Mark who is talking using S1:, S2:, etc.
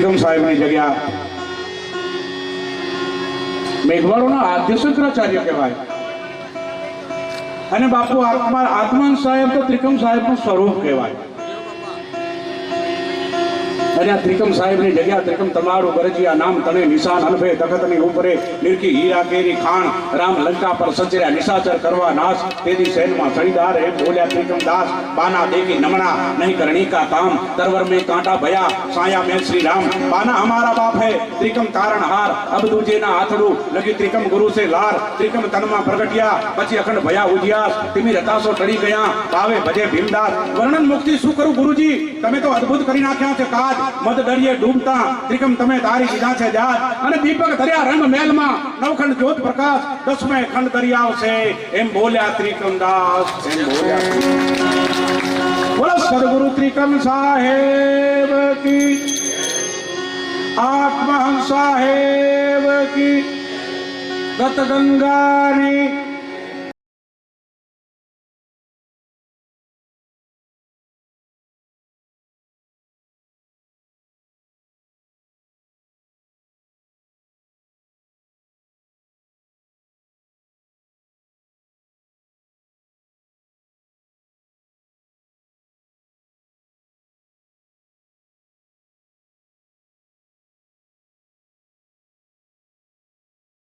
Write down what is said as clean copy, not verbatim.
S1: ત્રિકમ સાહેબની જગ્યા મેઘવાળોના આદ્ય શંકરાચાર્ય કહેવાય અને બાપુ આત્માન સાહેબ તો ત્રિકમ સાહેબનું સ્વરૂપ કહેવાય અને આ ત્રિકમ સાહેબની જગ્યા ત્રિકમ તમારું ગરજિયા નામ તને નિશાન અનભે તખતની ઉપરે નિરખી હીરા કેરી ખાણ રામ લંકા પર સચર્યા નિશાચર કરવા નાશ તેદી સૈનમાં સણીદાર એમ બોલ્યા ત્રિકમ દાસ બાના દેખી નમણા નહીં કરણી કા કામ तरवर में कांटा भया साया में श्री राम बाना हमारा बाप है त्रिकम कारण हार अब दूजे ना हाथड़ू लगी त्रिकम गुरु से लार त्रिकम तनमा प्रगटिया पछी अखंड भया उजियास तिमी रतासो टड़ी गया भावे भजे भीमदास वर्णन मुक्ति शू करू गुरुजी तमे तो अद्भुत करी नाख्या छे काज मद दरिये डूबता त्रिकम तमे तारी कीधा छे जात अने दीपक धर्या रंग महल में नवखंड ज्योत प्रकाश 10वें खंड दरियाव से एम बोल्या त्रिकम दास एम बोल्या बोलो सदगुरु त्रिकम साहेब की आत्मा साहेब की गत गंगा ने